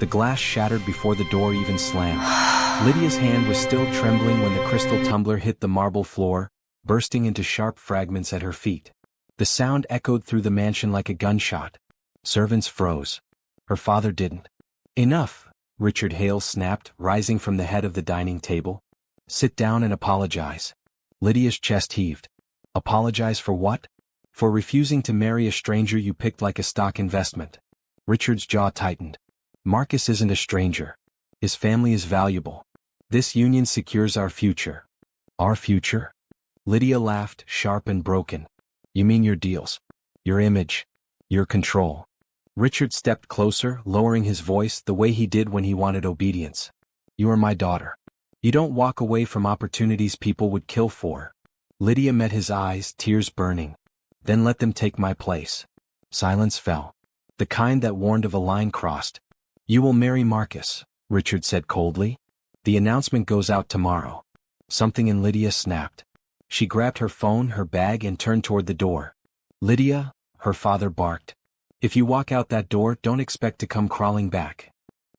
The glass shattered before the door even slammed. Lydia's hand was still trembling when the crystal tumbler hit the marble floor, bursting into sharp fragments at her feet. The sound echoed through the mansion like a gunshot. Servants froze. Her father didn't. "Enough," Richard Hale snapped, rising from the head of the dining table. "Sit down and apologize." Lydia's chest heaved. "Apologize for what?" "For refusing to marry a stranger you picked like a stock investment." Richard's jaw tightened. "Marcus isn't a stranger. His family is valuable. This union secures our future." "Our future?" Lydia laughed, sharp and broken. "You mean your deals, your image, your control." Richard stepped closer, lowering his voice the way he did when he wanted obedience. "You are my daughter. You don't walk away from opportunities people would kill for." Lydia met his eyes, tears burning. "Then let them take my place." Silence fell. The kind that warned of a line crossed. "You will marry Marcus," Richard said coldly. "The announcement goes out tomorrow." Something in Lydia snapped. She grabbed her phone, her bag, and turned toward the door. "Lydia," her father barked. "If you walk out that door, don't expect to come crawling back."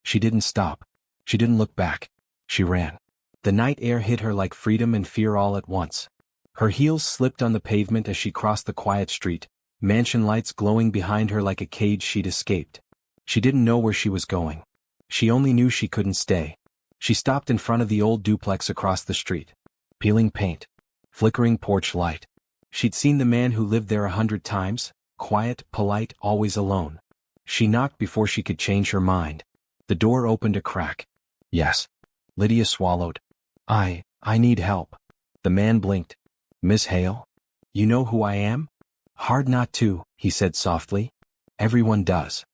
She didn't stop. She didn't look back. She ran. The night air hit her like freedom and fear all at once. Her heels slipped on the pavement as she crossed the quiet street, mansion lights glowing behind her like a cage she'd escaped. She didn't know where she was going. She only knew she couldn't stay. She stopped in front of the old duplex across the street. Peeling paint. Flickering porch light. She'd seen the man who lived there 100 times, quiet, polite, always alone. She knocked before she could change her mind. The door opened a crack. "Yes." Lydia swallowed. I need help." The man blinked. "Miss Hale? You know who I am?" "Hard not to," he said softly. "Everyone does."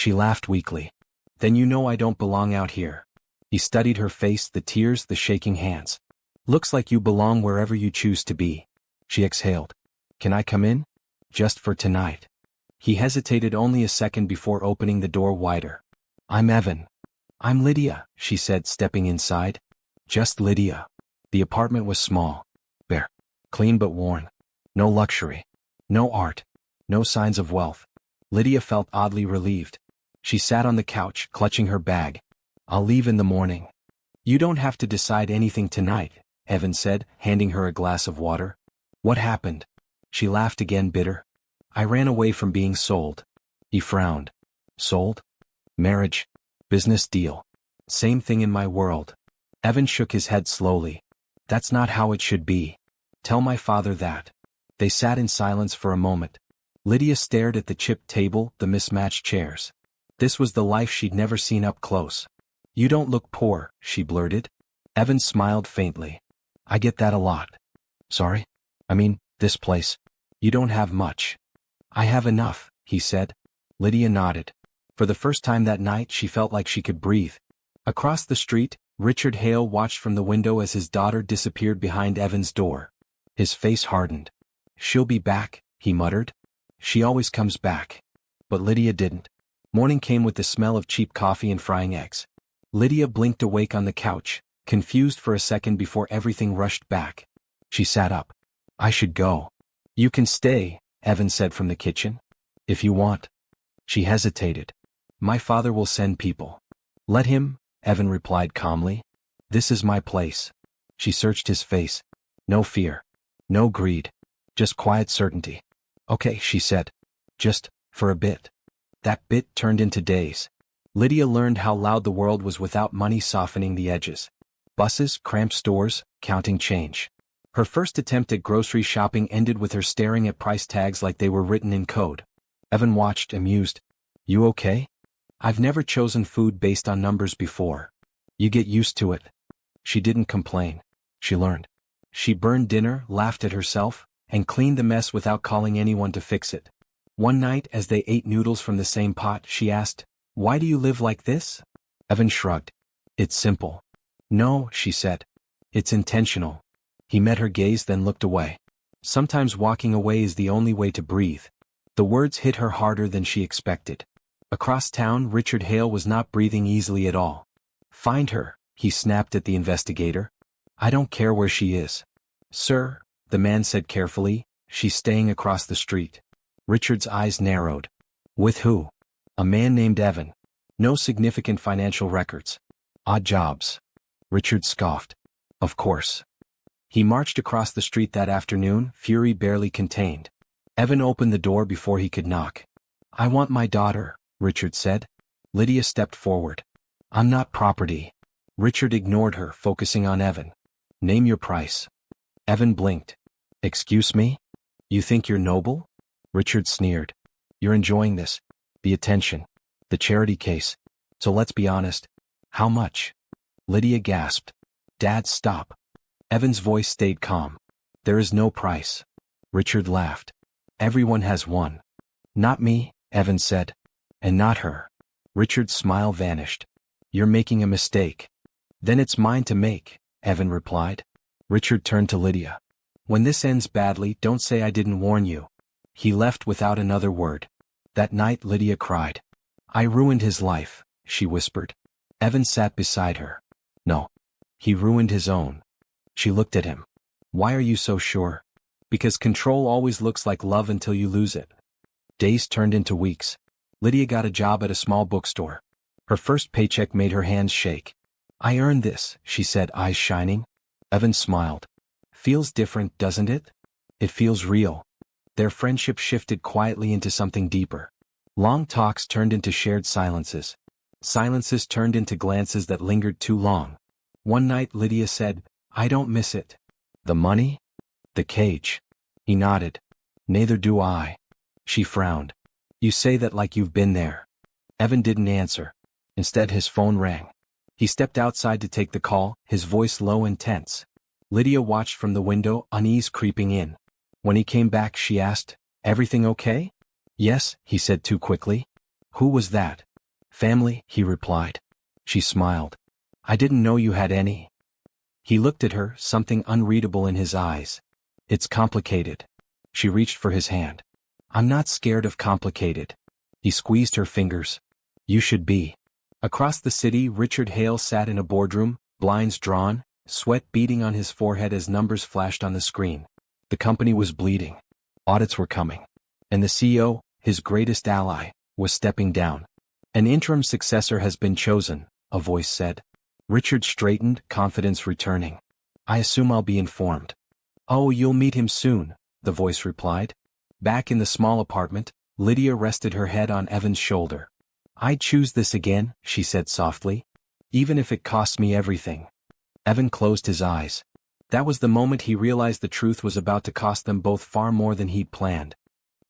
She laughed weakly. "Then you know I don't belong out here." He studied her face, the tears, the shaking hands. "Looks like you belong wherever you choose to be." She exhaled. "Can I come in? Just for tonight." He hesitated only a second before opening the door wider. "I'm Evan." "I'm Lydia," she said, stepping inside. Just Lydia. The apartment was small. Bare. Clean but worn. No luxury. No art. No signs of wealth. Lydia felt oddly relieved. She sat on the couch, clutching her bag. "I'll leave in the morning." "You don't have to decide anything tonight," Evan said, handing her a glass of water. "What happened?" She laughed again, bitter. "I ran away from being sold." He frowned. "Sold? Marriage? Business deal? Same thing in my world." Evan shook his head slowly. "That's not how it should be. Tell my father that." They sat in silence for a moment. Lydia stared at the chipped table, the mismatched chairs. This was the life she'd never seen up close. "You don't look poor," she blurted. Evan smiled faintly. "I get that a lot." "Sorry? I mean, this place. You don't have much." "I have enough," he said. Lydia nodded. For the first time that night she felt like she could breathe. Across the street, Richard Hale watched from the window as his daughter disappeared behind Evan's door. His face hardened. "She'll be back," he muttered. "She always comes back." But Lydia didn't. Morning came with the smell of cheap coffee and frying eggs. Lydia blinked awake on the couch, confused for a second before everything rushed back. She sat up. "I should go." "You can stay," Evan said from the kitchen. "If you want." She hesitated. "My father will send people." "Let him," Evan replied calmly. "This is my place." She searched his face. No fear. No greed. Just quiet certainty. "Okay," she said. "Just, for a bit." That bit turned into days. Lydia learned how loud the world was without money softening the edges. Buses, cramped stores, counting change. Her first attempt at grocery shopping ended with her staring at price tags like they were written in code. Evan watched, amused. "You okay?" "I've never chosen food based on numbers before." "You get used to it." She didn't complain. She learned. She burned dinner, laughed at herself, and cleaned the mess without calling anyone to fix it. One night, as they ate noodles from the same pot, she asked, "Why do you live like this?" Evan shrugged. "It's simple." "No," she said. "It's intentional." He met her gaze, then looked away. "Sometimes walking away is the only way to breathe." The words hit her harder than she expected. Across town, Richard Hale was not breathing easily at all. "Find her," he snapped at the investigator. "I don't care where she is." "Sir," the man said carefully, "she's staying across the street." Richard's eyes narrowed. "With who?" "A man named Evan." No significant financial records. Odd jobs. Richard scoffed. Of course. He marched across the street that afternoon, fury barely contained. Evan opened the door before he could knock. I want my daughter, Richard said. Lydia stepped forward. I'm not property. Richard ignored her, focusing on Evan. Name your price. Evan blinked. Excuse me? You think you're noble? Richard sneered. You're enjoying this. The attention. The charity case. So let's be honest. How much? Lydia gasped. Dad, stop. Evan's voice stayed calm. There is no price. Richard laughed. Everyone has one. Not me, Evan said. And not her. Richard's smile vanished. You're making a mistake. Then it's mine to make, Evan replied. Richard turned to Lydia. When this ends badly, don't say I didn't warn you. He left without another word. That night Lydia cried. I ruined his life, she whispered. Evan sat beside her. No. He ruined his own. She looked at him. Why are you so sure? Because control always looks like love until you lose it. Days turned into weeks. Lydia got a job at a small bookstore. Her first paycheck made her hands shake. I earned this, she said, eyes shining. Evan smiled. Feels different, doesn't it? It feels real. Their friendship shifted quietly into something deeper. Long talks turned into shared silences. Silences turned into glances that lingered too long. One night Lydia said, I don't miss it. The money? The cage. He nodded. Neither do I. She frowned. You say that like you've been there. Evan didn't answer. Instead his phone rang. He stepped outside to take the call, his voice low and tense. Lydia watched from the window, unease creeping in. When he came back she asked, Everything okay? Yes, he said too quickly. Who was that? Family, he replied. She smiled. I didn't know you had any. He looked at her, something unreadable in his eyes. It's complicated. She reached for his hand. I'm not scared of complicated. He squeezed her fingers. You should be. Across the city, Richard Hale sat in a boardroom, blinds drawn, sweat beading on his forehead as numbers flashed on the screen. The company was bleeding. Audits were coming. And the CEO, his greatest ally, was stepping down. An interim successor has been chosen, a voice said. Richard straightened, confidence returning. I assume I'll be informed. Oh, you'll meet him soon, the voice replied. Back in the small apartment, Lydia rested her head on Evan's shoulder. I'd choose this again, she said softly. Even if it costs me everything. Evan closed his eyes. That was the moment he realized the truth was about to cost them both far more than he'd planned.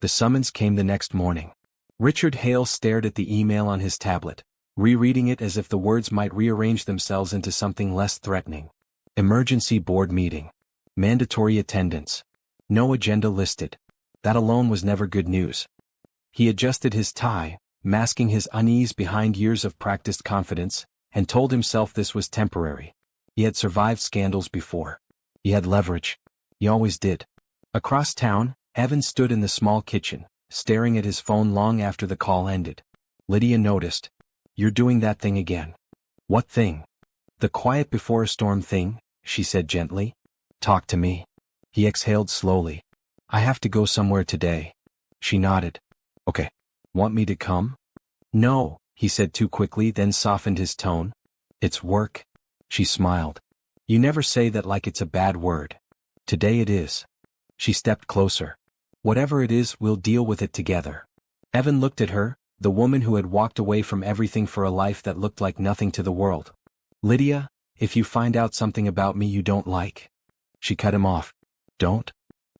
The summons came the next morning. Richard Hale stared at the email on his tablet, rereading it as if the words might rearrange themselves into something less threatening. Emergency board meeting. Mandatory attendance. No agenda listed. That alone was never good news. He adjusted his tie, masking his unease behind years of practiced confidence, and told himself this was temporary. He had survived scandals before. He had leverage. He always did. Across town, Evan stood in the small kitchen, staring at his phone long after the call ended. Lydia noticed. You're doing that thing again. What thing? The quiet before a storm thing, she said gently. Talk to me. He exhaled slowly. I have to go somewhere today. She nodded. Okay. Want me to come? No, he said too quickly, then softened his tone. It's work. She smiled. You never say that like it's a bad word. Today it is. She stepped closer. Whatever it is, we'll deal with it together. Evan looked at her, the woman who had walked away from everything for a life that looked like nothing to the world. Lydia, if you find out something about me you don't like. She cut him off. Don't?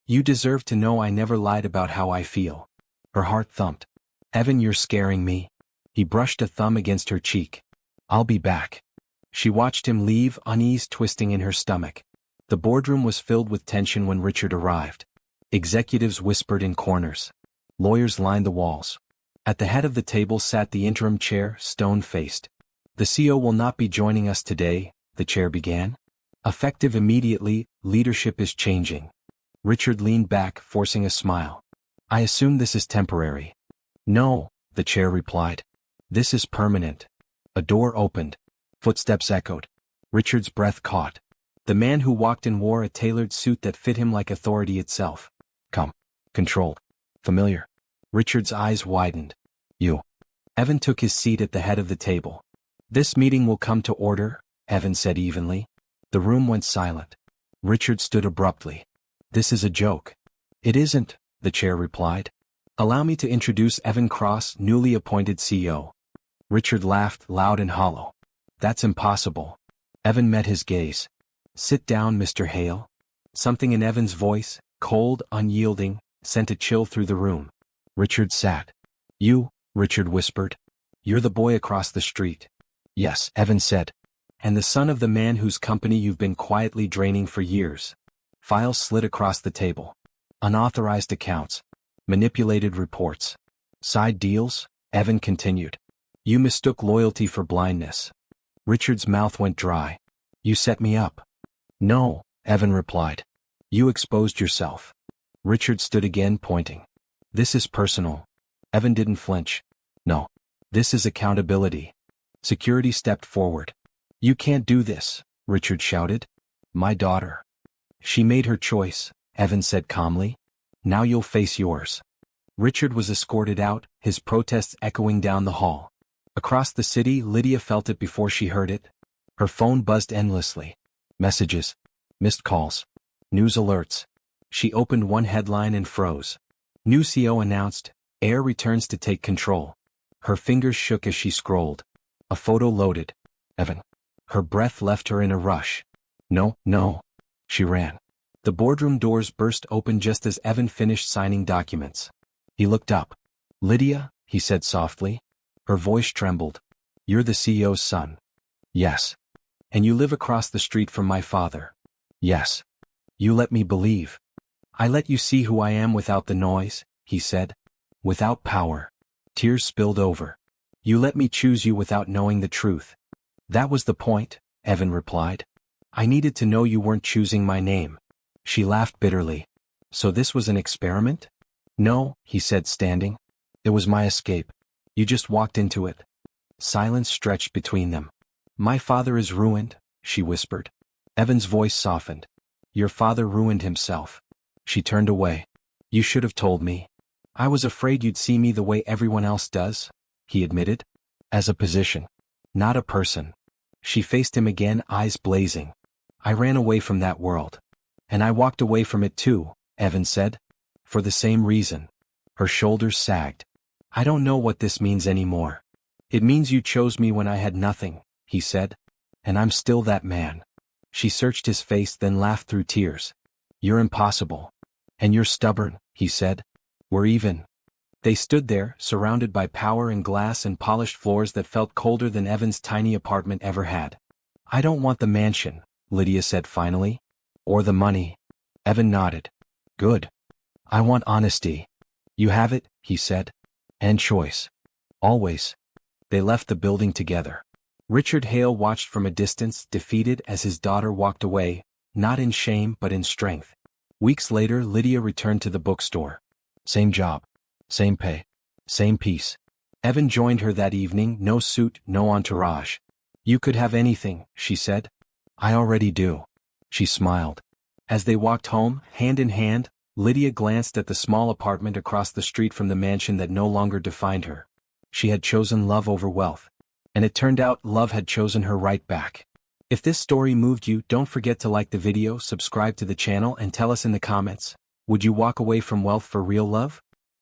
You deserve to know I never lied about how I feel. Her heart thumped. Evan, you're scaring me. He brushed a thumb against her cheek. I'll be back. She watched him leave, unease twisting in her stomach. The boardroom was filled with tension when Richard arrived. Executives whispered in corners. Lawyers lined the walls. At the head of the table sat the interim chair, stone-faced. The CEO will not be joining us today, the chair began. Effective immediately, leadership is changing. Richard leaned back, forcing a smile. I assume this is temporary. No, the chair replied. This is permanent. A door opened. Footsteps echoed. Richard's breath caught. The man who walked in wore a tailored suit that fit him like authority itself. Calm. Controlled. Familiar. Richard's eyes widened. You. Evan took his seat at the head of the table. "This meeting will come to order," Evan said evenly. The room went silent. Richard stood abruptly. "This is a joke." "It isn't," the chair replied. "Allow me to introduce Evan Cross, newly appointed CEO." Richard laughed loud and hollow. "That's impossible." Evan met his gaze. "Sit down, Mr. Hale." Something in Evan's voice, cold, unyielding, sent a chill through the room. Richard sat. "You," Richard whispered. "You're the boy across the street." "Yes," Evan said. "And the son of the man whose company you've been quietly draining for years." Files slid across the table. Unauthorized accounts. Manipulated reports. "Side deals," Evan continued. "You mistook loyalty for blindness." Richard's mouth went dry. "You set me up." "No," Evan replied. "You exposed yourself." Richard stood again, pointing. "This is personal." Evan didn't flinch. "No. This is accountability." Security stepped forward. "You can't do this," Richard shouted. "My daughter." "She made her choice," Evan said calmly. "Now you'll face yours." Richard was escorted out, his protests echoing down the hall. Across the city, Lydia felt it before she heard it. Her phone buzzed endlessly. Messages. Missed calls. News alerts. She opened one headline and froze. New CEO announced, heir returns to take control. Her fingers shook as she scrolled. A photo loaded. Evan. Her breath left her in a rush. "No, no." She ran. The boardroom doors burst open just as Evan finished signing documents. He looked up. "Lydia," he said softly. Her voice trembled. "You're the CEO's son." "Yes." "And you live across the street from my father." "Yes." "You let me believe. I let you see who I am without the noise," he said. "Without power." Tears spilled over. "You let me choose you without knowing the truth." "That was the point," Evan replied. "I needed to know you weren't choosing my name." She laughed bitterly. "So this was an experiment?" "No," he said, standing. "It was my escape. You just walked into it." Silence stretched between them. "My father is ruined," she whispered. Evan's voice softened. "Your father ruined himself." She turned away. "You should have told me." "I was afraid you'd see me the way everyone else does," he admitted. "As a position. Not a person." She faced him again, eyes blazing. "I ran away from that world. And I walked away from it too," Evan said. "For the same reason." Her shoulders sagged. "I don't know what this means anymore." "It means you chose me when I had nothing," he said. "And I'm still that man." She searched his face, then laughed through tears. "You're impossible. And you're stubborn," he said. "We're even." They stood there, surrounded by power and glass and polished floors that felt colder than Evan's tiny apartment ever had. "I don't want the mansion," Lydia said finally. "Or the money." Evan nodded. "Good. I want honesty." "You have it," he said. "And choice. Always." They left the building together. Richard Hale watched from a distance, defeated as his daughter walked away, not in shame but in strength. Weeks later, Lydia returned to the bookstore. Same job. Same pay. Same peace. Evan joined her that evening, no suit, no entourage. "You could have anything," she said. "I already do." She smiled. As they walked home, hand in hand, Lydia glanced at the small apartment across the street from the mansion that no longer defined her. She had chosen love over wealth. And it turned out love had chosen her right back. If this story moved you, don't forget to like the video, subscribe to the channel, and tell us in the comments, would you walk away from wealth for real love?